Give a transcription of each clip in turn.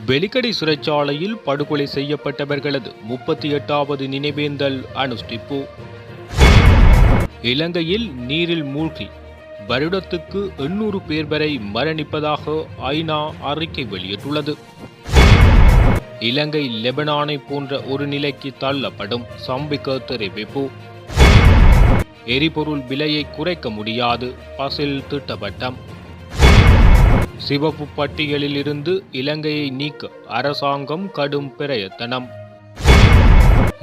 வெலிக்கடை சிறைச்சாலையில் படுகொலை செய்யப்பட்டவர்களது 38வது நினைவேந்தல் அனுஷ்டிப்பு. இலங்கையில் நீரில் மூழ்கி வருடத்துக்கு 800 பேர் வரை மரணிப்பதாக ஐநா அறிக்கை வெளியிட்டுள்ளது. இலங்கை லெபனானை போன்ற ஒரு நிலைக்கு தள்ளப்படும் சம்பிக்க தெரிவிப்பு. எரிபொருள் விலையை குறைக்க முடியாது பசில் திட்டவட்டம். சிவப்பு பட்டியலில் இருந்து இலங்கையை நீக்க அரசாங்கம் கடும் பிரயத்தனம்.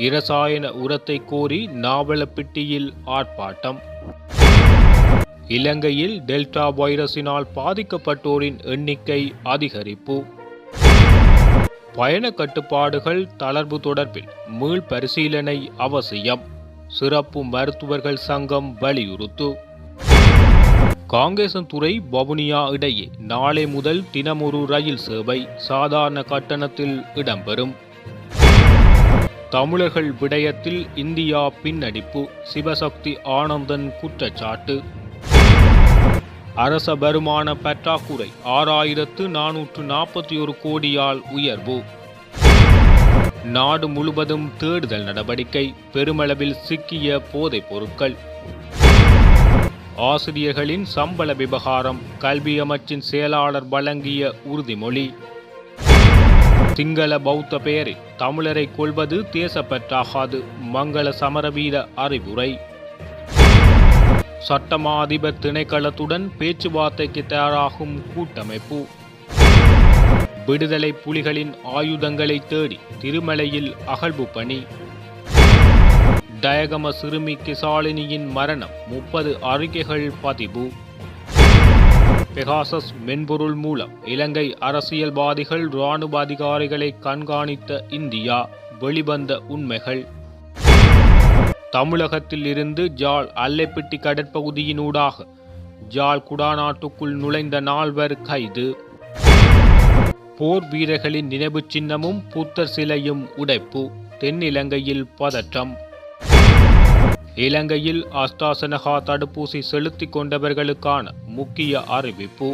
இரசாயன உரத்தை கோரி நாவலப்பிட்டியில் ஆர்ப்பாட்டம். இலங்கையில் டெல்டா வைரஸினால் பாதிக்கப்பட்டோரின் எண்ணிக்கை அதிகரிப்பு. பயண கட்டுப்பாடுகள் தளர்வு தொடர்பில் மீள் பரிசீலனை அவசியம். சிறப்பு மருத்துவர்கள் சங்கம் வலியுறுத்து. காங்கேசன்துறை வவுனியா இடையே நாளை முதல் தினமொரு ரயில் சேவை சாதாரண கட்டணத்தில் இடம்பெறும். தமிழர்கள் விடயத்தில் இந்தியா பின்னடிப்பு சிவசக்தி ஆனந்தன் குற்றச்சாட்டு. அரச வருமான பற்றாக்குறை 6441 கோடியால் உயர்வு. நாடு முழுவதும் தேடுதல் நடவடிக்கை பெருமளவில் சிக்கிய போதைப் பொருட்கள். ஆசிரியர்களின் சம்பள விவகாரம் கல்வி அமைச்சின் செயலாளர் வழங்கிய உறுதிமொழி. சிங்கள பௌத்த பெயரில் தமிழரை கொல்வது தேசப்பற்றாகாது மங்கள சமரவீர அறிவுரை. சட்டமா அதிபர் திணைக்களத்துடன் பேச்சுவார்த்தைக்கு தயாராகும் கூட்டமைப்பு. விடுதலை புலிகளின் ஆயுதங்களை தேடி திருமலையில் அகழ்வு பணி. டயகம சிறுமி கிசாலினியின் மரணம் 30 அறிக்கைகள் பதிவு. பெகாசஸ் மென்பொருள் மூலம் இலங்கை அரசியல்வாதிகள் இராணுவ அதிகாரிகளை கண்காணித்த இந்தியா வெளிவந்த உண்மைகள். தமிழகத்தில் இருந்து ஜாழ் அல்லைப்பிட்டி கடற்பகுதியினூடாக ஜாழ் குடாநாட்டுக்குள் நுழைந்த 4 கைது. போர் வீரர்களின் நினைவு சின்னமும் புத்தர் சிலையும் உடைப்பு. தென்னிலங்கையில் பதற்றம். இலங்கையில் அஸ்ட்ராசெனகா தடுப்பூசி செலுத்திக் கொண்டவர்களுக்கான முக்கிய அறிவிப்பு.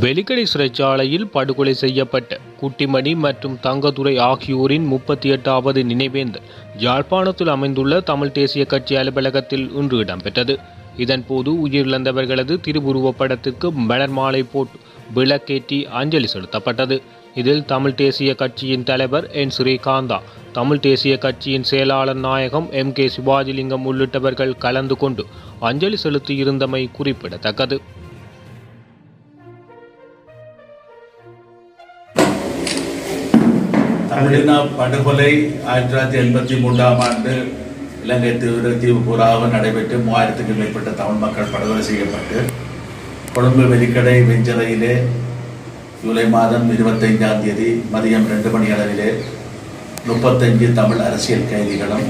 வெலிக்கடை சிறைச்சாலையில் படுகொலை செய்யப்பட்ட குட்டிமணி மற்றும் தங்கதுரை ஆகியோரின் 38வது நினைவேந்தல் யாழ்ப்பாணத்தில் அமைந்துள்ள தமிழ் தேசிய கட்சி அலுவலகத்தில் இன்று இடம்பெற்றது. இதன்போது உயிரிழந்தவர்களது திருவுருவப் படத்திற்கு மலர் மாலை போட்டு விளக்கேற்றி அஞ்சலி செலுத்தப்பட்டது. இதில் தமிழ் தேசிய கட்சியின் தலைவர் என் ஸ்ரீகாந்தா, தமிழ் தேசிய கட்சியின் செயலாளர் நாயகம் MK சிவாஜிலிங்கம் உள்ளிட்டவர்கள் கலந்து கொண்டு அஞ்சலி செலுத்தியிருந்தமை குறிப்பிடத்தக்கது. தமிழின படுகொலை 1983ஆம் ஆண்டு இலங்கை தீவு பூராக நடைபெற்று 3000க்கும் மேற்பட்ட தமிழ் மக்கள் படுகொலை செய்யப்பட்டு கொழும்பு வெலிக்கடை வெஞ்சலையிலே ஜூலை மாதம் 25ஆம் தேதி மதியம் 2 மணி அளவிலே 35 தமிழ் அரசியல் கைதிகளும்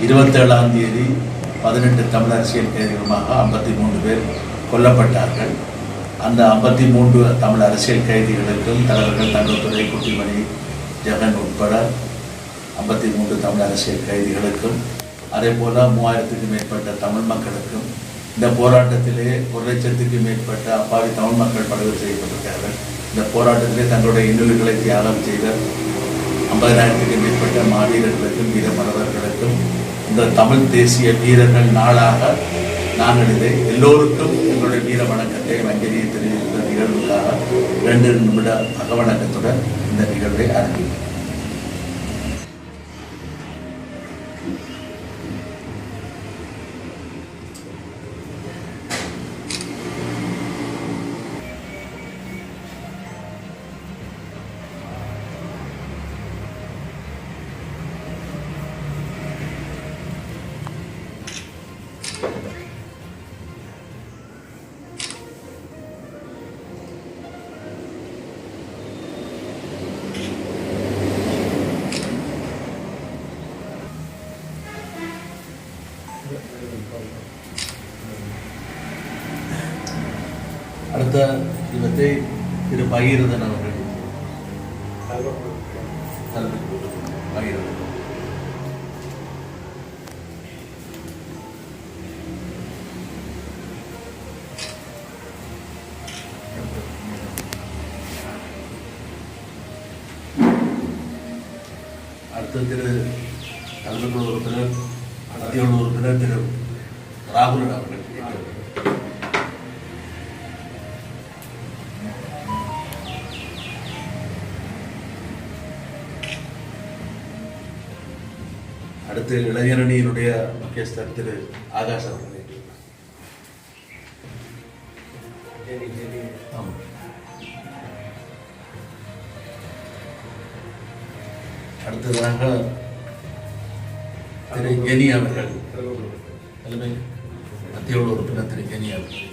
27ஆம் தேதி 18 தமிழ் அரசியல் கைதிகளுமாக 53 பேர் கொல்லப்பட்டார்கள். அந்த 53 தமிழ் அரசியல் கைதிகளுக்கும் தலைவர்கள் தங்கத்துறை, குட்டிமணி, ஜெகன் உட்பட 53 தமிழ் அரசியல் கைதிகளுக்கும் அதே போல 3000க்கும் மேற்பட்ட தமிழ் மக்களுக்கும் இந்த போராட்டத்திலே 1,00,000க்கும் மேற்பட்ட அப்பாவி தமிழ் மக்கள் படுகொலை செய்யப்பட்டிருக்கிறார்கள். இந்த போராட்டத்திலே தங்களுடைய இன்னுயிர்களை தியாகம் செய்த 50,000க்கும் மேற்பட்ட மாவீரர்களுக்கும் வீரமரவர்களுக்கும் இந்த தமிழ் தேசிய வீரர்கள் நாளாக நாங்கள் இதை எல்லோருக்கும் எங்களுடைய வீர வணக்கத்தை அஞ்சலியை தெரிவித்த நிகழ்வுக்காக 2 நிமிட அகவணக்கத்துடன் இந்த நிகழ்வை ஆரம்பிக்கிறோம். அடுத்த தினத்தை திரு பகீரதன் அவர்கள் பகீரதன் அடுத்து திரு கலந்துக்குழு உறுப்பினர் மத்திய உறுப்பினர் திரு ராகுல் அவர்கள். அடுத்து இளைஞரணியினுடைய முக்கியஸ்தர் திரு ஆகாஷ் அவர்கள். அடுத்ததாக திரு கெனி அவர்கள், தலைமை மத்திய உறுப்பினர் திரு கெனி அவர்கள்.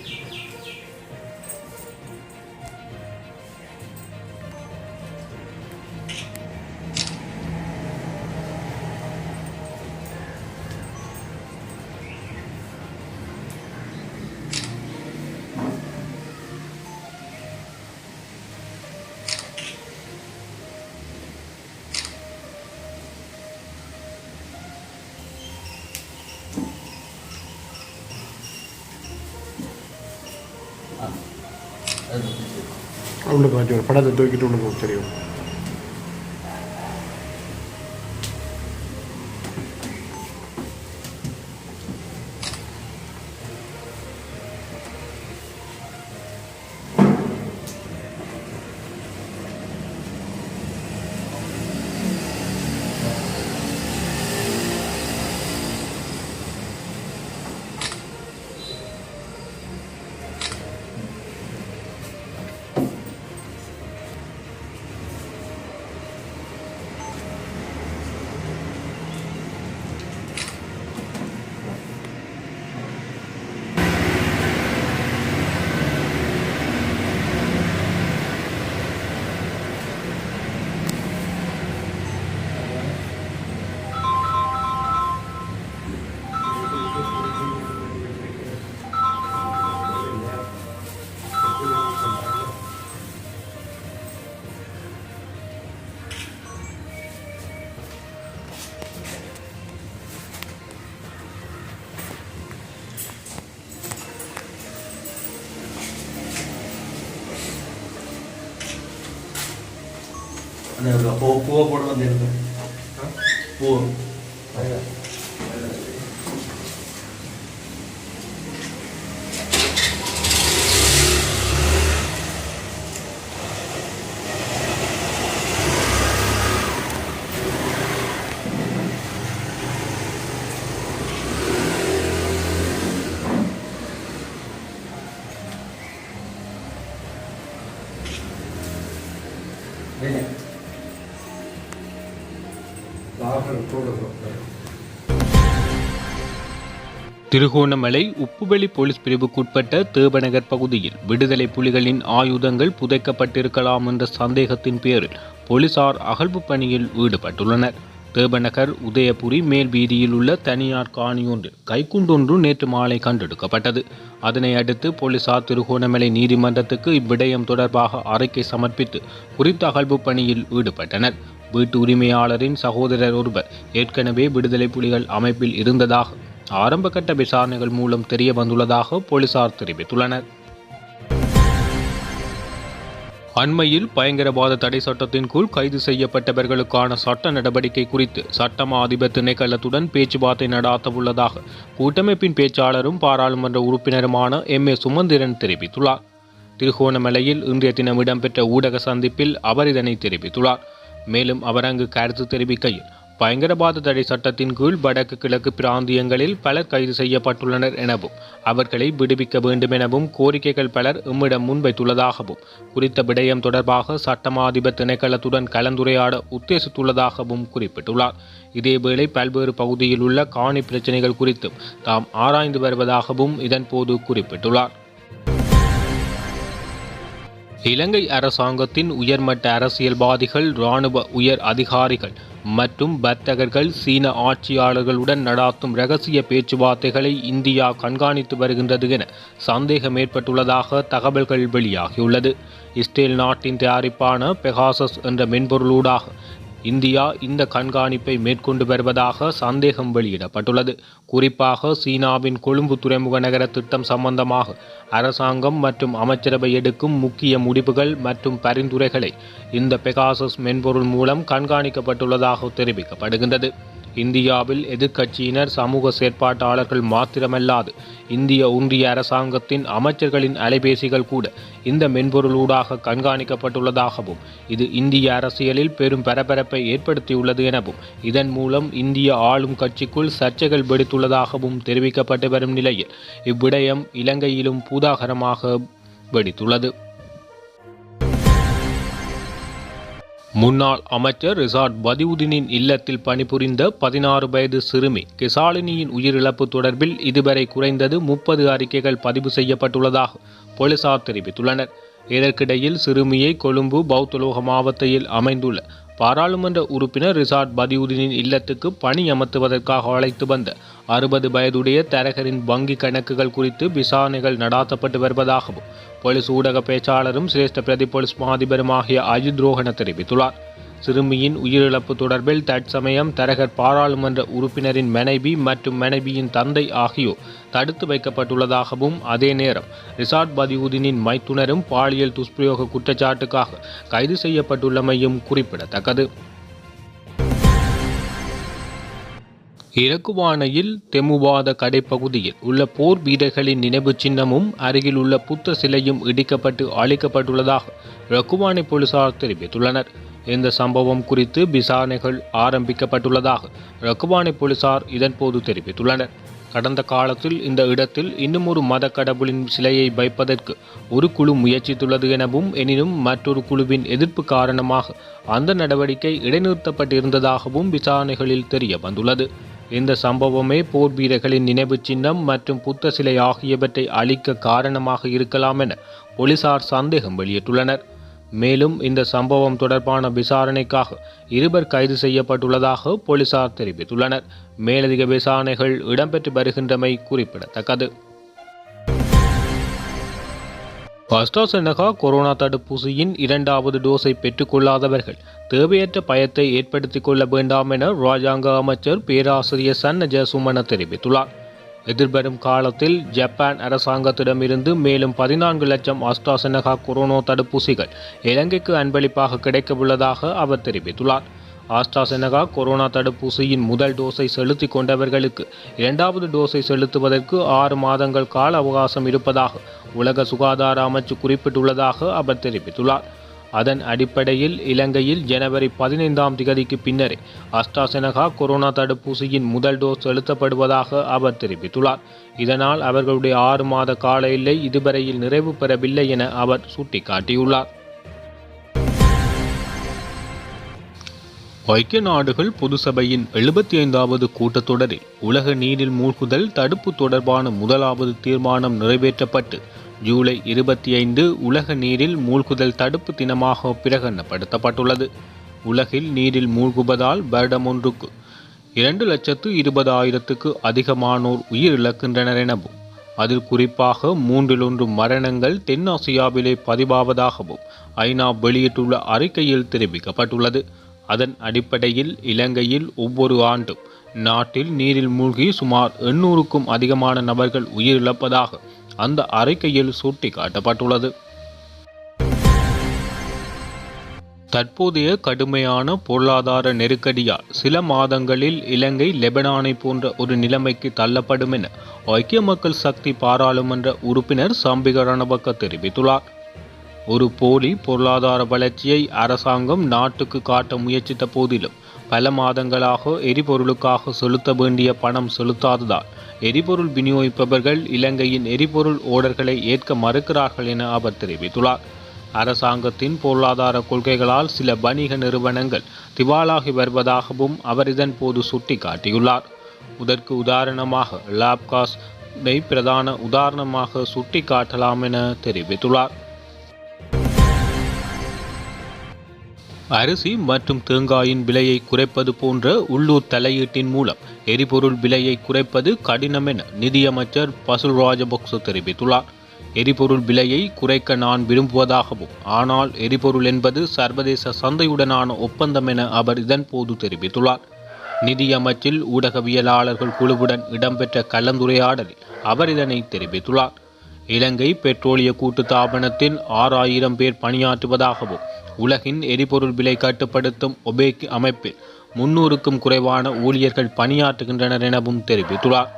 உள்ள கொஞ்சம் ஒரு படத்தை தூக்கிட்டு உள்ள போக தெரியும். பூவை போட வந்திருக்கேன். பூ திருகோணமலை உப்புவெளி போலீஸ் பிரிவுக்குட்பட்ட தேவநகர் பகுதியில் விடுதலை புலிகளின் ஆயுதங்கள் புதைக்கப்பட்டிருக்கலாம் என்ற சந்தேகத்தின் பேரில் போலீசார் அகழ்வு பணியில் ஈடுபட்டுள்ளனர். தேவநகர் உதயபுரி மேல் வீதியில் உள்ள தனியார் காணியொன்றில் கைக்குண்டொன்று நேற்று மாலை கண்டெடுக்கப்பட்டது. அதனை அடுத்து போலீசார் திருகோணமலை நீதிமன்றத்துக்கு இவ்விடயம் தொடர்பாக அறிக்கை சமர்ப்பித்து குறித்த அகழ்வு பணியில் ஈடுபட்டனர். வீட்டு உரிமையாளரின் சகோதரர் ஒருவர் ஏற்கனவே விடுதலை புலிகள் அமைப்பில் இருந்ததாக ஆரம்பகட்ட விசாரணைகள் மூலம் தெரிய வந்துள்ளதாக போலீசார் தெரிவித்துள்ளனர். அண்மையில் பயங்கரவாத தடை சட்டத்தின் கீழ் கைது செய்யப்பட்டவர்களுக்கான சட்ட நடவடிக்கை குறித்து சட்டமா அதிபர் திணைக்களத்துடன் பேச்சுவார்த்தை நடாத்தவுள்ளதாக கூட்டமைப்பின் பேச்சாளரும் பாராளுமன்ற உறுப்பினருமான M.A. சுமந்திரன் தெரிவித்துள்ளார். திருகோணமலையில் இன்றைய தினம் இடம்பெற்ற ஊடக சந்திப்பில் அவர் இதனை தெரிவித்துள்ளார். மேலும் அவர் அங்கு கருத்து தெரிவிக்கையில் பயங்கரவாத தடை சட்டத்தின் கீழ் வடக்கு கிழக்கு பிராந்தியங்களில் பலர் கைது செய்யப்பட்டுள்ளனர் எனவும் அவர்களை விடுவிக்க வேண்டும் எனவும் கோரிக்கைகள் பலர் எம்மிடம் முன்வைத்துள்ளதாகவும் குறித்த விடயம் தொடர்பாக சட்டமா அதிபர் திணைக்களத்துடன் கலந்துரையாட உத்தேசித்துள்ளதாகவும் குறிப்பிட்டுள்ளார். இதேவேளை பல்வேறு பகுதியில் உள்ள காணி பிரச்சினைகள் குறித்தும் தாம் ஆராய்ந்து வருவதாகவும் இதன்போது குறிப்பிட்டுள்ளார். இலங்கை அரசாங்கத்தின் உயர்மட்ட அரசியல்வாதிகள், இராணுவ உயர் அதிகாரிகள் மற்றும் வர்த்தகர்கள் சீன ஆட்சியாளர்களுடன் நடாத்தும் இரகசிய பேச்சுவார்த்தைகளை இந்தியா கண்காணித்து வருகின்றது என சந்தேகம் ஏற்பட்டுள்ளதாக தகவல்கள் வெளியாகியுள்ளது. இஸ்ரேல் நாட்டின் தயாரிப்பான பெகாசஸ் என்ற மென்பொருளூடாக இந்தியா இந்த கண்காணிப்பை மேற்கொண்டு வருவதாக சந்தேகம் வெளியிடப்பட்டுள்ளது. குறிப்பாக சீனாவின் கொழும்பு துறைமுக நகர திட்டம் சம்பந்தமாக அரசாங்கம் மற்றும் அமைச்சரவை எடுக்கும் முக்கிய முடிவுகள் மற்றும் பரிந்துரைகளை இந்த பெகாசஸ் மென்பொருள் மூலம் கண்காணிக்கப்பட்டுள்ளதாக தெரிவிக்கப்படுகின்றது. இந்தியாவில் எதிர்க்கட்சியினர், சமூக செயற்பாட்டாளர்கள் மாத்திரமல்லாது இந்திய ஒன்றிய அரசாங்கத்தின் அமைச்சர்களின் அலைபேசிகள் கூட இந்த மென்பொருளூடாக கண்காணிக்கப்பட்டுள்ளதாகவும், இது இந்திய அரசியலில் பெரும் பரபரப்பை ஏற்படுத்தியுள்ளது எனவும், இதன் மூலம் இந்திய ஆளும் கட்சிக்குள் சர்ச்சைகள் வெடித்துள்ளதாகவும் தெரிவிக்கப்பட்டு வரும் நிலையில் இவ்விடயம் இலங்கையிலும் பூதாகரமாக வெடித்துள்ளது. முன்னாள் அமைச்சர் ரிசாட் பதியுதீனின் இல்லத்தில் பணிபுரிந்த 16 வயது சிறுமி கெசாலினியின் உயிரிழப்பு தொடர்பில் இதுவரை குறைந்தது 30 அறிக்கைகள் பதிவு செய்யப்பட்டுள்ளதாக போலீசார் தெரிவித்துள்ளனர். இதற்கிடையில் சிறுமியை கொழும்பு பௌத்தலோக மாவட்டத்தில் அமைந்துள்ள பாராளுமன்ற உறுப்பினர் ரிசாட் பதியுதீனின் இல்லத்துக்கு பணியமர்த்துவதற்காக அழைத்து வந்த 60 வயதுடைய தரகரின் வங்கி கணக்குகள் குறித்து விசாரணைகள் நடாத்தப்பட்டு வருவதாகவும் போலீஸ் ஊடக பேச்சாளரும் சிரேஷ்ட பிரதி போலீஸ் மாதிபரும் ஆகிய அஜித் ரோஹன தெரிவித்துள்ளார். சிறுமியின் உயிரிழப்பு தொடர்பில் தற்சமயம் தரகர் பாராளுமன்ற உறுப்பினரின் மனைவி மற்றும் மனைவியின் தந்தை ஆகியோர் தடுத்து வைக்கப்பட்டுள்ளதாகவும், அதே நேரம் ரிசாட் பதியுதீனின் மைத்துனரும் பாலியல் துஷ்பிரயோக குற்றச்சாட்டுக்காக கைது செய்யப்பட்டுள்ளமையும் குறிப்பிடத்தக்கது. இலக்குவானையில் தெமுவாத கடைப்பகுதியில் உள்ள போர் வீரர்களின் நினைவு சின்னமும் அருகில் உள்ள புத்த சிலையும் இடிக்கப்பட்டு அழிக்கப்பட்டுள்ளதாக இலக்குவானை போலீசார் தெரிவித்துள்ளனர். இந்த சம்பவம் குறித்து விசாரணைகள் ஆரம்பிக்கப்பட்டுள்ளதாக இலக்குவானை போலீசார் இதன்போது தெரிவித்துள்ளனர். கடந்த காலத்தில் இந்த இடத்தில் இன்னும் ஒரு மத கடவுளின் சிலையை வைப்பதற்கு ஒரு குழு முயற்சித்துள்ளது எனவும், எனினும் மற்றொரு குழுவின் எதிர்ப்பு காரணமாக அந்த நடவடிக்கை இடைநிறுத்தப்பட்டிருந்ததாகவும் விசாரணைகளில் தெரிய வந்துள்ளது. இந்த சம்பவமே போர் வீரர்களின் நினைவு சின்னம் மற்றும் புத்த சிலை ஆகியவற்றை அழிக்க காரணமாக இருக்கலாம் என போலீசார் சந்தேகம் வெளியிட்டுள்ளனர். மேலும் இந்த சம்பவம் தொடர்பான விசாரணைக்காக 2 கைது செய்யப்பட்டுள்ளதாக போலீசார் தெரிவித்துள்ளனர். மேலதிக விசாரணைகள் இடம்பெற்று வருகின்றமை குறிப்பிடத்தக்கது. அஸ்ட்ராசெனகா கொரோனா தடுப்பூசியின் 2வது டோஸை பெற்றுக்கொள்ளாதவர்கள் தேவையற்ற பயத்தை ஏற்படுத்திக் கொள்ள வேண்டாம் என இராஜாங்க அமைச்சர் பேராசிரியர் சன்னஜ சுமன தெரிவித்துள்ளார். எதிர்வரும் காலத்தில் ஜப்பான் அரசாங்கத்திடமிருந்து மேலும் 14 லட்சம் அஸ்ட்ராசெனகா கொரோனா தடுப்பூசிகள் இலங்கைக்கு அன்பளிப்பாக கிடைக்கவுள்ளதாக அவர் தெரிவித்துள்ளார். ஆஸ்ட்ராசெனகா கொரோனா தடுப்பூசியின் முதல் டோஸை செலுத்தி கொண்டவர்களுக்கு 2வது டோஸை செலுத்துவதற்கு 6 மாதங்கள் கால அவகாசம் இருப்பதாக உலக சுகாதார அமைச்சு குறிப்பிட்டுள்ளதாக அவர் தெரிவித்துள்ளார். அதன் அடிப்படையில் இலங்கையில் ஜனவரி 15ஆம் தேதிக்கு பின்னரே அஸ்ட்ராசெனகா கொரோனா தடுப்பூசியின் முதல் டோஸ் செலுத்தப்படுவதாக அவர் தெரிவித்துள்ளார். இதனால் அவர்களுடைய 6 மாத கால எல்லை இதுவரையில் நிறைவு பெறவில்லை என அவர் சுட்டிக்காட்டியுள்ளார். ஐக்கிய நாடுகள் பொது சபையின் 75வது கூட்டத்தொடரில் உலக நீரில் மூழ்குதல் தடுப்பு தொடர்பான முதலாவது தீர்மானம் நிறைவேற்றப்பட்டு ஜூலை 25 உலக நீரில் மூழ்குதல் தடுப்பு தினமாக பிரகடனப்படுத்தப்பட்டுள்ளது. உலகில் நீரில் மூழ்குவதால் வருடம் ஒன்றுக்கு 2,20,000க்கு அதிகமானோர் உயிரிழக்கின்றனர் எனவும், அதில் குறிப்பாக 1/3 மரணங்கள் தென்னாசியாவிலே பதிவாவதாகவும் ஐநா வெளியிட்டுள்ள அறிக்கையில் தெரிவிக்கப்பட்டுள்ளது. அதன் அடிப்படையில் இலங்கையில் ஒவ்வொரு ஆண்டும் நாட்டில் நீரில் மூழ்கி சுமார் 800க்கும் அதிகமான நபர்கள் உயிரிழப்பதாக அந்த அறிக்கையில் சுட்டிக்காட்டப்பட்டுள்ளது. தற்போதைய கடுமையான பொருளாதார நெருக்கடியால் சில மாதங்களில் இலங்கை லெபனானை போன்ற ஒரு நிலைமைக்கு தள்ளப்படும் என ஐக்கிய மக்கள் சக்தி பாராளுமன்ற உறுப்பினர் சம்பிக ரணவக்க தெரிவித்துள்ளார். ஒரு போலி பொருளாதார வளர்ச்சியை அரசாங்கம் நாட்டுக்கு காட்ட முயற்சித்த போதிலும் பல மாதங்களாக எரிபொருளுக்காக செலுத்த வேண்டிய பணம் செலுத்தாததால் எரிபொருள் விநியோகிப்பவர்கள் இலங்கையின் எரிபொருள் ஓர்டர்களை ஏற்க மறுக்கிறார்கள் என அவர் தெரிவித்துள்ளார். அரசாங்கத்தின் பொருளாதார கொள்கைகளால் சில வணிக நிறுவனங்கள் திவாலாகி வருவதாகவும் அவர் இதன் போது சுட்டிக்காட்டியுள்ளார். இதற்கு உதாரணமாக லாப்காஸை பிரதான உதாரணமாக சுட்டிக்காட்டலாம் என தெரிவித்துள்ளார். அரிசி மற்றும் தேங்காயின் விலையை குறைப்பது போன்ற உள்ளூர் தலையீட்டின் மூலம் எரிபொருள் விலையை குறைப்பது கடினம் என நிதியமைச்சர் பசுல் ராஜபக்ச தெரிவித்துள்ளார். எரிபொருள் விலையை குறைக்க நான் விரும்புவதாகவும், ஆனால் எரிபொருள் என்பது சர்வதேச சந்தையுடனான ஒப்பந்தம் என அவர் இதன்போது தெரிவித்துள்ளார். நிதியமைச்சில் ஊடகவியலாளர்கள் குழுவுடன் இடம்பெற்ற கலந்துரையாடலில் அவர் இதனை தெரிவித்துள்ளார். இலங்கை பெட்ரோலிய கூட்டுத்தாபனத்தின் 6000 பேர் பணியாற்றுவதாகவும், உலகின் எரிபொருள் விலை கட்டுப்படுத்தும் ஒபேக் அமைப்பில் 300க்கும் குறைவான ஊழியர்கள் பணியாற்றுகின்றனர் எனவும் தெரிவித்துள்ளார்.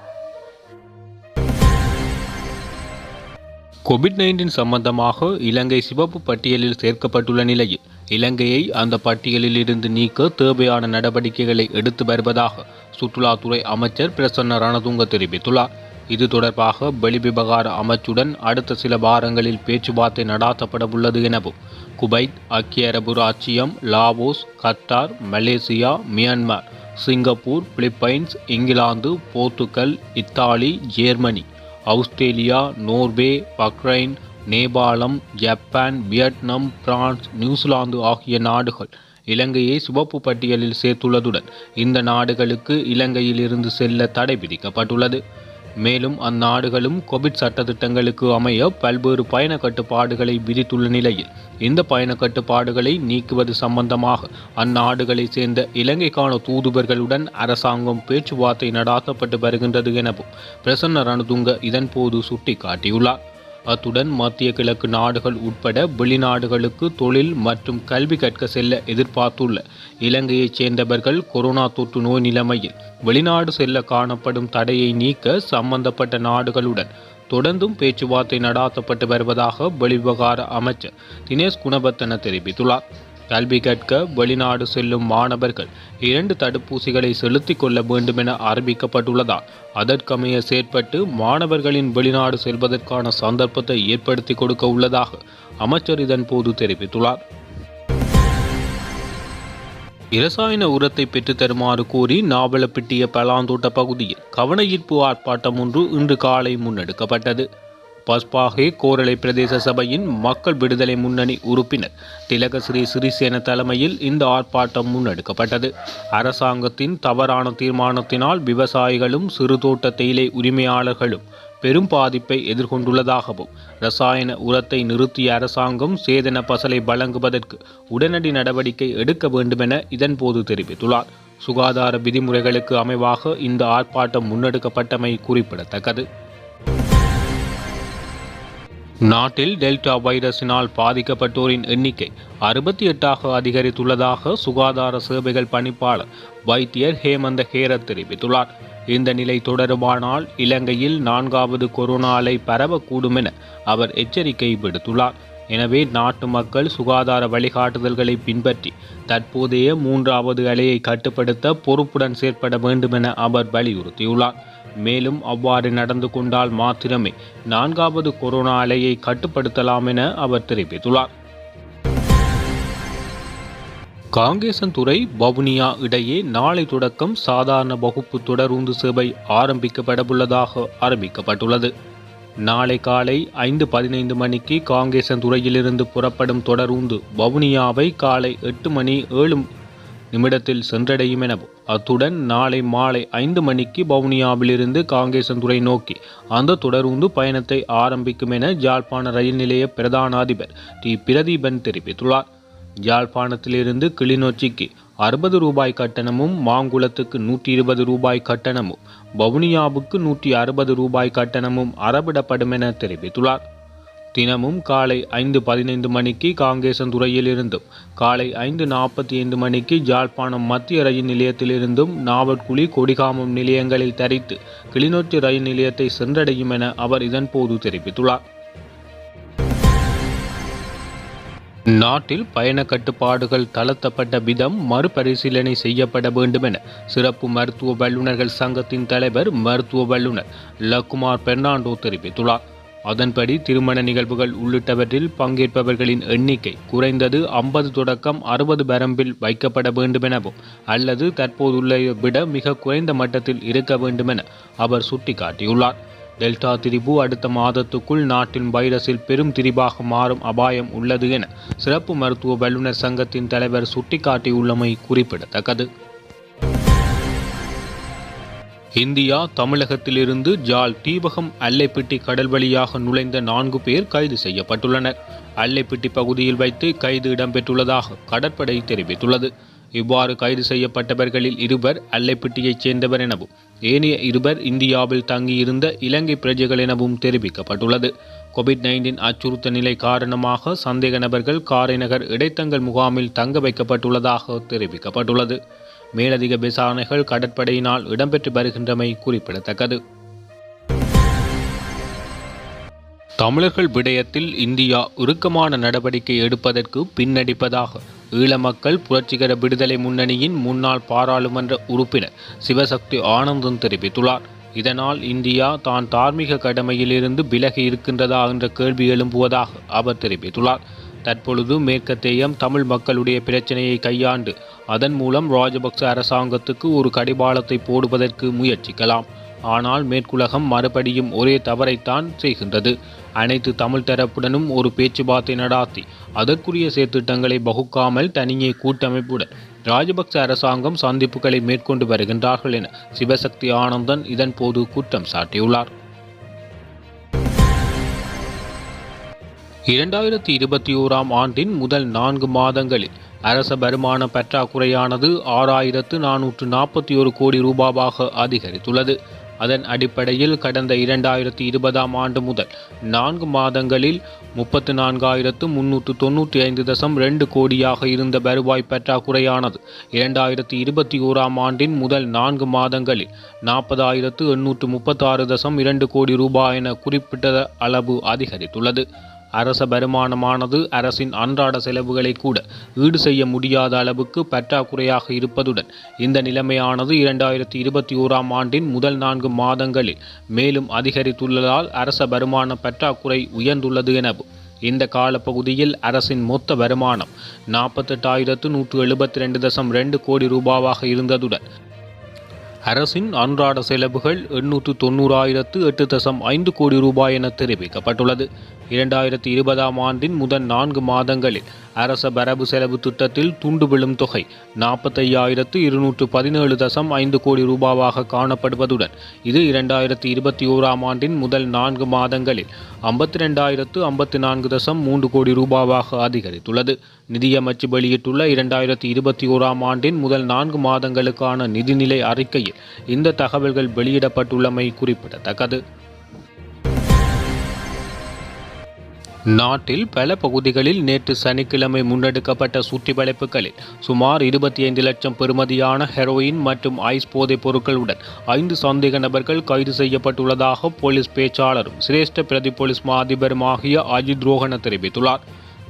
கோவிட்-19 சம்பந்தமாக இலங்கை சிவப்பு பட்டியலில் சேர்க்கப்பட்டுள்ள நிலையில் இலங்கையை அந்த பட்டியலில் இருந்து நீக்க தேவையான நடவடிக்கைகளை எடுத்து வருவதாக சுற்றுலாத்துறை அமைச்சர் பிரசன்ன ரணதுங்க தெரிவித்துள்ளார். இது தொடர்பாக வெளிவிவகார அமைச்சுடன் அடுத்த சில வாரங்களில் பேச்சுவார்த்தை நடாத்தப்பட உள்ளது எனவும், குவைத், ஐக்கிய அரபு ராச்சியம், Laos, Qatar, Malaysia, Myanmar, Singapore, Philippines, England, Portugal, Italy, Germany, Australia, Norway, Bahrain, Nepal, Japan, Vietnam, France, New Zealand ஆகிய நாடுகள் இலங்கையை சிவப்பு பட்டியலில் சேர்த்துள்ளதுடன் இந்த நாடுகளுக்கு இலங்கையில் இருந்து செல்ல தடை விதிக்கப்பட்டுள்ளது. மேலும் அந்நாடுகளும் கோவிட் சட்டத்திட்டங்களுக்கு அமைய பல்வேறு பயண கட்டுப்பாடுகளை விதித்துள்ள நிலையில் இந்த பயண கட்டுப்பாடுகளை நீக்குவது சம்பந்தமாக அந்நாடுகளை சேர்ந்த இலங்கைக்கான தூதுவர்களுடன் அரசாங்கம் பேச்சுவார்த்தை நடாத்தப்பட்டு வருகின்றது எனவும் பிரசன்ன ரணதுங்க இதன்போது சுட்டிக்காட்டியுள்ளார். அத்துடன் மத்திய கிழக்கு நாடுகள் உட்பட வெளிநாடுகளுக்கு தொழில் மற்றும் கல்வி கற்க செல்ல எதிர்பார்த்துள்ள இலங்கையைச் சேர்ந்தவர்கள் கொரோனா தொற்று நோய் நிலைமையில் வெளிநாடு செல்ல காணப்படும் தடையை நீக்க சம்பந்தப்பட்ட நாடுகளுடன் தொடர்ந்தும் பேச்சுவார்த்தை நடாத்தப்பட்டு வருவதாக வெளிவிவகார அமைச்சர் தினேஷ் குணவர்த்தன தெரிவித்துள்ளார். கல்வி கற்க வெளிநாடு செல்லும் மாணவர்கள் 2 தடுப்பூசிகளை செலுத்திக் கொள்ள வேண்டும் என அறிவிக்கப்பட்டுள்ளதால் அதற்கமைய செயற்பட்டு மாணவர்களின் வெளிநாடு செல்வதற்கான சந்தர்ப்பத்தை ஏற்படுத்தி கொடுக்க உள்ளதாக அமைச்சர் இதன்போது தெரிவித்துள்ளார். இரசாயன உரத்தை பெற்றுத்தருமாறு கோரி நாவலப்பிட்டிய பலாந்தோட்ட பகுதியில் கவனஈர்ப்பு ஆர்ப்பாட்டம் ஒன்று இன்று காலை முன்னெடுக்கப்பட்டது. பஸ்பாகே கோரளை பிரதேச சபையின் மக்கள் விடுதலை முன்னணி உறுப்பினர் திலகஸ்ரீ சிறிசேன தலைமையில் இந்த ஆர்ப்பாட்டம் முன்னெடுக்கப்பட்டது. அரசாங்கத்தின் தவறான தீர்மானத்தினால் விவசாயிகளும் சிறு தோட்ட தேயிலை உரிமையாளர்களும் பெரும் பாதிப்பை எதிர்கொண்டுள்ளதாகவும், இரசாயன உரத்தை நிறுத்திய அரசாங்கம் சேதன பசலை வழங்குவதற்கு உடனடி நடவடிக்கை எடுக்க வேண்டுமென இதன்போது தெரிவித்துள்ளார். சுகாதார விதிமுறைகளுக்கு அமைவாக இந்த ஆர்ப்பாட்டம் முன்னெடுக்கப்பட்டமை குறிப்பிடத்தக்கது. நாட்டில் டெல்டா வைரஸினால் பாதிக்கப்பட்டோரின் எண்ணிக்கை 68ஆக அதிகரித்துள்ளதாக சுகாதார சேவைகள் பணிப்பாளர் வைத்தியர் ஹேமந்த ஹேரத் தெரிவித்துள்ளார். இந்த நிலை தொடருமானால் இலங்கையில் 4வது கொரோனா அலை பரவக்கூடும் என அவர் எச்சரிக்கை விடுத்துள்ளார். எனவே நாட்டு மக்கள் சுகாதார வழிகாட்டுதல்களை பின்பற்றி தற்போதைய 3வது அலையை கட்டுப்படுத்த பொறுப்புடன் செயற்பட வேண்டும் என அவர் வலியுறுத்தியுள்ளார். மேலும் அவ்வாறு நடந்து கொண்டால் மாத்திரமே 4வது கொரோனா அலையை கட்டுப்படுத்தலாம் என அவர் தெரிவித்துள்ளார். காங்கேசன்துறை வவுனியா இடையே நாளை தொடக்கம் சாதாரண வகுப்பு தொடருந்து சேவை ஆரம்பிக்கப்படவுள்ளதாக அறிவிக்கப்பட்டுள்ளது. நாளை காலை 5:15 மணிக்கு காங்கேசன்துறையிலிருந்து புறப்படும் தொடருந்து வவுனியாவை காலை 8:07 சென்றடையும் எனவும், அத்துடன் நாளை மாலை 5 மணிக்கு வவுனியாவிலிருந்து காங்கேசன்துறை நோக்கி அந்த தொடருந்து பயணத்தை ஆரம்பிக்கும் என யாழ்ப்பாண ரயில் நிலைய பிரதான அதிபர் டி பிரதீபன் தெரிவித்துள்ளார். யாழ்ப்பாணத்திலிருந்து கிளிநொச்சிக்கு 60 ரூபாய் கட்டணமும், மாங்குளத்துக்கு 120 ரூபாய் கட்டணமும், வவுனியாவுக்கு 160 ரூபாய் கட்டணமும் அறவிடப்படும் என தெரிவித்துள்ளார். தினமும் காலை 5:15 மணிக்கு காங்கேசன்துறையிலிருந்தும் காலை 5:45 மணிக்கு யாழ்ப்பாணம் மத்திய ரயில் நிலையத்திலிருந்தும் நாவற்குழி, கொடிகாமம் நிலையங்களில் தரித்து கிளிநொச்சி ரயில் நிலையத்தை சென்றடையும் என அவர் இதன்போது தெரிவித்துள்ளார். நாட்டில் பயண கட்டுப்பாடுகள் தளர்த்தப்பட்ட விதம் மறுபரிசீலனை செய்யப்பட வேண்டும் என சிறப்பு மருத்துவ வல்லுநர்கள் சங்கத்தின் தலைவர் மருத்துவ வல்லுநர் லக்குமார் பெர்னாண்டோ தெரிவித்துள்ளார். அதன்படி திருமண நிகழ்வுகள் உள்ளிட்டவற்றில் பங்கேற்பவர்களின் எண்ணிக்கை குறைந்தது 50 தொடக்கம் 60 வரம்பில் வைக்கப்பட வேண்டும் எனவும், அல்லது தற்போதுள்ள விட மிக குறைந்த மட்டத்தில் இருக்க வேண்டும் என அவர் சுட்டிக்காட்டியுள்ளார். டெல்டா திரிபு அடுத்த மாதத்துக்குள் நாட்டின் வைரஸில் பெரும் திரிபாக மாறும் அபாயம் உள்ளது என சிறப்பு மருத்துவ வல்லுநர் சங்கத்தின் தலைவர் சுட்டிக்காட்டியுள்ளமை குறிப்பிடத்தக்கது. இந்தியா தமிழகத்திலிருந்து ஜாழ் தீபகம் அல்லைப்பிட்டி கடல் வழியாக நுழைந்த 4 பேர் கைது செய்யப்பட்டுள்ளனர். அல்லைப்பிட்டி பகுதியில் வைத்து கைது இடம்பெற்றுள்ளதாக கடற்படை தெரிவித்துள்ளது. இவ்வாறு கைது செய்யப்பட்டவர்களில் 2 அல்லைப்பிட்டியைச் சேர்ந்தவர் எனவும் ஏனைய 2 இந்தியாவில் தங்கியிருந்த இலங்கை பிரஜைகள் எனவும் தெரிவிக்கப்பட்டுள்ளது. கோவிட்-19 அச்சுறுத்த நிலை காரணமாக சந்தேக நபர்கள் காரைநகர் இடைத்தங்கல் முகாமில் தங்க வைக்கப்பட்டுள்ளதாக தெரிவிக்கப்பட்டுள்ளது. மேலதிக விசாரணைகள் கடற்படையினால் இடம்பெற்று வருகின்றமை குறிப்பிடத்தக்கது. தமிழர்கள் விடயத்தில் இந்தியா இறுக்கமான நடவடிக்கை எடுப்பதற்கு பின்னடிப்பதாக ஈழ மக்கள் புரட்சிகர விடுதலை முன்னணியின் முன்னாள் பாராளுமன்ற உறுப்பினர் சிவசக்தி ஆனந்தன் தெரிவித்துள்ளார். இதனால் இந்தியா தான் தார்மீக கடமையிலிருந்து விலகி இருக்கின்றதா என்ற கேள்வி எழும்புவதாக அவர் தெரிவித்துள்ளார். தற்பொழுது மேற்கத்தேயம் தமிழ் மக்களுடைய பிரச்சனையை கையாண்டு அதன் மூலம் ராஜபக்ச அரசாங்கத்துக்கு ஒரு கடிவாளத்தை போடுவதற்கு முயற்சிக்கலாம். ஆனால் மேற்குலகம் மறுபடியும் ஒரே தவறைத்தான் செய்கின்றது. அனைத்து தமிழ் தரப்புடனும் ஒரு பேச்சுவார்த்தை நடாத்தி அதற்குரிய செயற்திட்டங்களை வகுக்காமல் தனியே கூட்டமைப்புடன் ராஜபக்ச அரசாங்கம் சந்திப்புகளை மேற்கொண்டு வருகின்றார்கள் என சிவசக்தி ஆனந்தன் இதன்போது குற்றம் சாட்டியுள்ளார். 2021ஆம் ஆண்டின் முதல் 4 மாதங்களில் அரச வருமான பற்றாக்குறையானது 6441 கோடி ரூபாவாக அதிகரித்துள்ளது. அதன் அடிப்படையில் கடந்த 2020ஆம் ஆண்டு முதல் 4 மாதங்களில் 34,395.2 கோடியாக இருந்த வருவாய் பற்றாக்குறையானது 2021ஆம் ஆண்டின் முதல் 4 மாதங்களில் 40,836.2 கோடி ரூபாய் என குறிப்பிட்ட அளவு அதிகரித்துள்ளது. அரச வருமானமானது அரசின் அன்றாட செலவுகளை கூட ஈடு செய்ய முடியாத அளவுக்கு பற்றாக்குறையாக இருப்பதுடன் இந்த நிலைமையானது 2021ஆம் ஆண்டின் முதல் 4 மாதங்களில் மேலும் அதிகரித்துள்ளதால் அரச வருமான பற்றாக்குறை உயர்ந்துள்ளது எனவும் இந்த காலப்பகுதியில் அரசின் மொத்த வருமானம் 48,172.2 கோடி ரூபாவாக இருந்ததுடன் அரசின் அன்றாட செலவுகள் 890,08.5 கோடி ரூபாய் என தெரிவிக்கப்பட்டுள்ளது. 2020ஆம் ஆண்டின் முதல் 4 மாதங்களில் அரச வரவு செலவு திட்டத்தில் துண்டு விழும் தொகை 45,217.5 கோடி ரூபாவாக காணப்படுவதுடன் இது 2021ஆம் ஆண்டின் முதல் 4 மாதங்களில் 52,054.3 கோடி ரூபாவாக அதிகரித்துள்ளது. நிதியமைச்சு வெளியிட்டுள்ள 2021ஆம் ஆண்டின் முதல் 4 மாதங்களுக்கான நிதிநிலை அறிக்கையில் இந்த தகவல்கள் வெளியிடப்பட்டுள்ளமை குறிப்பிடத்தக்கது. நாட்டில் பல பகுதிகளில் நேற்று சனிக்கிழமை முன்னெடுக்கப்பட்ட சுற்றிவளைப்புகளில் சுமார் 25 லட்சம் பெறுமதியான ஹெரோயின் மற்றும் ஐஸ் போதைப் பொருட்களுடன் 5 சந்தேக நபர்கள் கைது செய்யப்பட்டுள்ளதாக போலீஸ் பேச்சாளரும் சிரேஷ்ட பிரதி போலீஸ் மா அதிபருமாகிய அஜித் ரோஹன தெரிவித்துள்ளார்.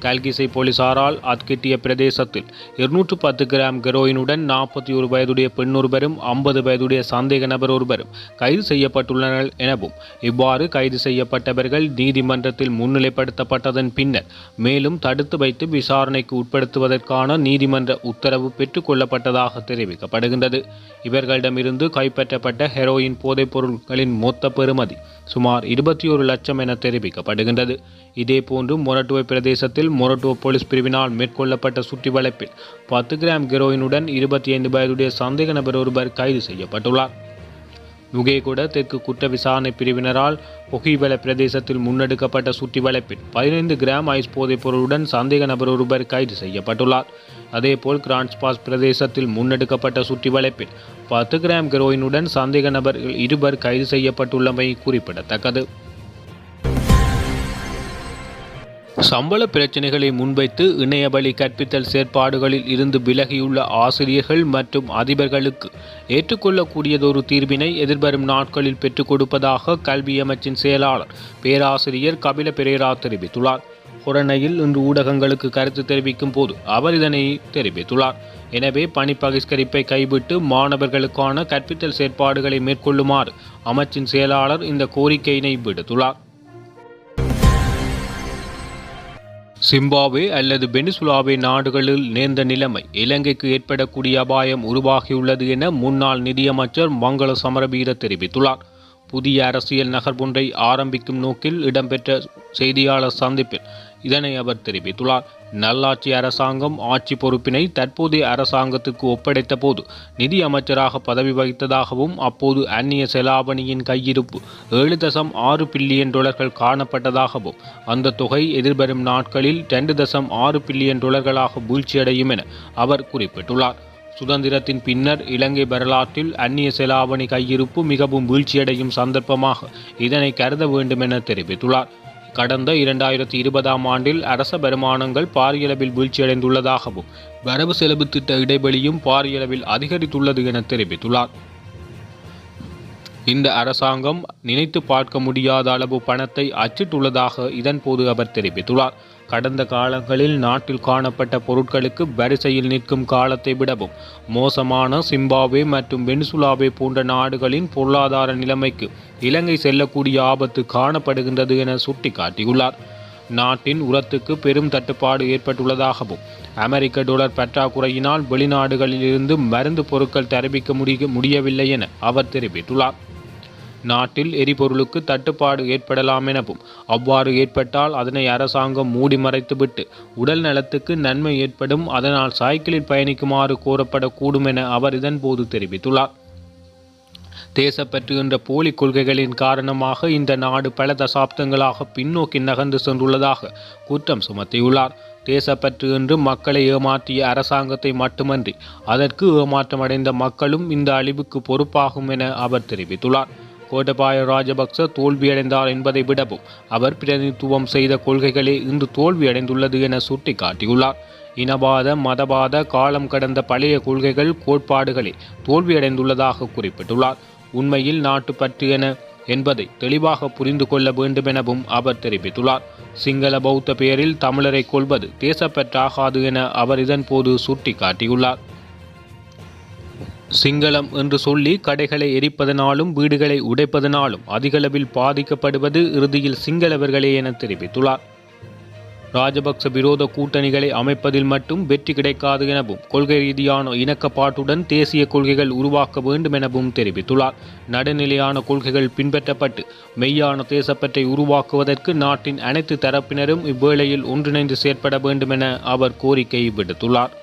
கல்கிசை போலீசாரால் அத்கிட்டிய பிரதேசத்தில் 210 கிராம் ஹெரோயினுடன் 41 வயதுடைய பெண்ணொருவரும் 50 வயதுடைய சந்தேக நபர் ஒருவரும் கைது செய்யப்பட்டுள்ளனர் எனவும் இவ்வாறு கைது செய்யப்பட்டவர்கள் நீதிமன்றத்தில் முன்னிலைப்படுத்தப்பட்டதன் பின்னர் மேலும் தடுத்து வைத்து விசாரணைக்கு உட்படுத்துவதற்கான நீதிமன்ற உத்தரவு பெற்றுக் கொள்ளப்பட்டதாக தெரிவிக்கப்படுகின்றது. இவர்களிடமிருந்து கைப்பற்றப்பட்ட ஹெரோயின் போதைப் பொருட்களின் மொத்த பெறுமதி சுமார் 21 லட்சம் என தெரிவிக்கப்படுகின்றது. இதேபோன்று மொரட்டுவை பிரதேசத்தில் மொரட்டுவ போலீஸ் பிரிவினால் மேற்கொள்ளப்பட்ட சுற்றிவளைப்பில் 10 கிராம் ஹெரோயினுடன் 25 வயதுடைய சந்தேக நபர் ஒருவர் கைது செய்யப்பட்டுள்ளார். நுகேகொட தெற்கு குற்ற விசாரணை பிரிவினரால் பொகிவல பிரதேசத்தில் முன்னெடுக்கப்பட்ட சுற்றிவளைப்பில் 15 கிராம் ஐஸ் போதைப் பொருளுடன் சந்தேக நபர் ஒருவர் கைது செய்யப்பட்டுள்ளார். அதேபோல் கிரான்ஸ்பாஸ் பிரதேசத்தில் முன்னெடுக்கப்பட்ட சுற்றிவளைப்பில் 10 கிராம் ஹெரோயினுடன் சந்தேக நபர்கள் 2 கைது செய்யப்பட்டுள்ளமை குறிப்பிடத்தக்கது. சம்பள பிரச்சினைகளை முன்வைத்து இணையவழி கற்பித்தல் செயற்பாடுகளில் இருந்து விலகியுள்ள ஆசிரியர்கள் மற்றும் அதிபர்களுக்கு ஏற்றுக்கொள்ளக்கூடியதொரு தீர்வினை எதிர்வரும் நாட்களில் பெற்றுக் கொடுப்பதாக கல்வி அமைச்சின் செயலாளர் பேராசிரியர் கபில பெரேரா தெரிவித்துள்ளார். கொரோனையில் இன்று ஊடகங்களுக்கு கருத்து தெரிவிக்கும் போது அவர் இதனை தெரிவித்துள்ளார். எனவே பணி பகிஷ்கரிப்பை கைவிட்டு மாணவர்களுக்கான கற்பித்தல் செயற்பாடுகளை மேற்கொள்ளுமாறு அமைச்சின் செயலாளர் இந்த கோரிக்கையினை விடுத்துள்ளார். சிம்பாப்வே அல்லது வெனிசுலாவே நாடுகளில் நேர்ந்த நிலைமை இலங்கைக்கு ஏற்படக்கூடிய அபாயம் உருவாகியுள்ளது என முன்னாள் நிதியமைச்சர் மங்கள சமரவீர தெரிவித்துள்ளார். புதிய அரசியல் நகர்வொன்றை ஆரம்பிக்கும் நோக்கில் இடம்பெற்ற செய்தியாளர் சந்திப்பில் இதனை அவர் தெரிவித்துள்ளார். நல்லாட்சி அரசாங்கம் ஆட்சி பொறுப்பினை தற்போதைய அரசாங்கத்துக்கு ஒப்படைத்த போது நிதி அமைச்சராக பதவி வகித்ததாகவும் அப்போது அந்நிய செலாவணியின் கையிருப்பு 7.6 பில்லியன் டாலர்கள் காணப்பட்டதாகவும் அந்த தொகை எதிர்வரும் நாட்களில் 2.6 பில்லியன் டாலர்களாக வீழ்ச்சியடையும் என அவர் குறிப்பிட்டுள்ளார். சுதந்திரத்தின் பின்னர் இலங்கை வரலாற்றில் அந்நிய செலாவணி கையிருப்பு மிகவும் வீழ்ச்சியடையும் சந்தர்ப்பமாக இதனை கருத வேண்டும் என தெரிவித்துள்ளார். கடந்த 2020ஆம் ஆண்டில் அரச வருமானங்கள் பாரியளவில் வீழ்ச்சியடைந்துள்ளதாகவும் வரவு செலவு திட்ட இடைவெளியும் பாரியளவில் அதிகரித்துள்ளது என தெரிவித்துள்ளார். இந்த அரசாங்கம் நினைத்து பார்க்க முடியாத அளவு பணத்தை அச்சிட்டுள்ளதாக இதன்போது அவர் தெரிவித்துள்ளார். கடந்த காலங்களில் நாட்டில் காணப்பட்ட பொருட்களுக்கு வரிசையில் நிற்கும் காலத்தை விடவும் மோசமான சிம்பாப்வே மற்றும் வெனிசுலாவே போன்ற நாடுகளின் பொருளாதார நிலைமைக்கு இலங்கை செல்லக்கூடிய ஆபத்து காணப்படுகின்றது என சுட்டிக்காட்டியுள்ளார். நாட்டின் உரத்துக்கு பெரும் தட்டுப்பாடு ஏற்பட்டுள்ளதாகவும் அமெரிக்க டாலர் பற்றாக்குறையினால் வெளிநாடுகளில் இருந்து மருந்து பொருட்கள் தரவிக்க முடியவில்லை என அவர் தெரிவித்துள்ளார். நாட்டில் எரிபொருளுக்கு தட்டுப்பாடு ஏற்படலாம் எனவும் அவ்வாறு ஏற்பட்டால் அதனை அரசாங்கம் மூடி மறைத்துவிட்டு உடல் நலத்துக்கு நன்மை ஏற்படும், அதனால் சைக்கிளில் பயணிக்குமாறு கோரப்படக்கூடும் என அவர் இதன்போது தெரிவித்துள்ளார். தேசப்பற்று என்ற போலி கொள்கைகளின் காரணமாக இந்த நாடு பல தசாப்தங்களாக பின்னோக்கி நகர்ந்து சென்றுள்ளதாக குற்றம் சுமத்தியுள்ளார். தேசப்பற்று என்று மக்களை ஏமாற்றிய அரசாங்கத்தை மட்டுமன்றி அதற்கு ஏமாற்றமடைந்த மக்களும் இந்த அழிவுக்கு பொறுப்பாகும் என அவர் தெரிவித்துள்ளார். கோட்டபாய ராஜபக்ச தோல்வியடைந்தார் என்பதை விடவும் அவர் பிரதிநிதித்துவம் செய்த கொள்கைகளே இன்று தோல்வியடைந்துள்ளது என சுட்டிக்காட்டியுள்ளார். இனவாத மதவாத காலம் கடந்த பழைய கொள்கைகள் கோட்பாடுகளே தோல்வியடைந்துள்ளதாக குறிப்பிட்டுள்ளார். உண்மையில் நாட்டுப்பற்று என்பதை தெளிவாக புரிந்து கொள்ள வேண்டும் எனவும் அவர் தெரிவித்துள்ளார். சிங்கள பௌத்த பெயரில் தமிழரை கொள்வது தேசப்பற்றாகாது என அவர் இதன்போது சுட்டிக்காட்டியுள்ளார். சிங்களம் என்று சொல்லி கடைகளை எரிப்பதனாலும் வீடுகளை உடைப்பதனாலும் அதிகளவில் பாதிக்கப்படுவது இறுதியில் சிங்களவர்களே என தெரிவித்துள்ளார். ராஜபக்ச விரோத கூட்டணிகளை அமைப்பதில் மட்டும் வெற்றி கிடைக்காது எனவும் கொள்கை ரீதியான இணக்கப்பாட்டுடன் தேசிய கொள்கைகள் உருவாக்க வேண்டும் எனவும் தெரிவித்துள்ளார். நடுநிலையான கொள்கைகள் பின்பற்றப்பட்டு மெய்யான தேசப்பற்றை உருவாக்குவதற்கு நாட்டின் அனைத்து தரப்பினரும் இவ்வேளையில் ஒன்றிணைந்து செயற்பட வேண்டும் என அவர் கோரிக்கை விடுத்துள்ளார்.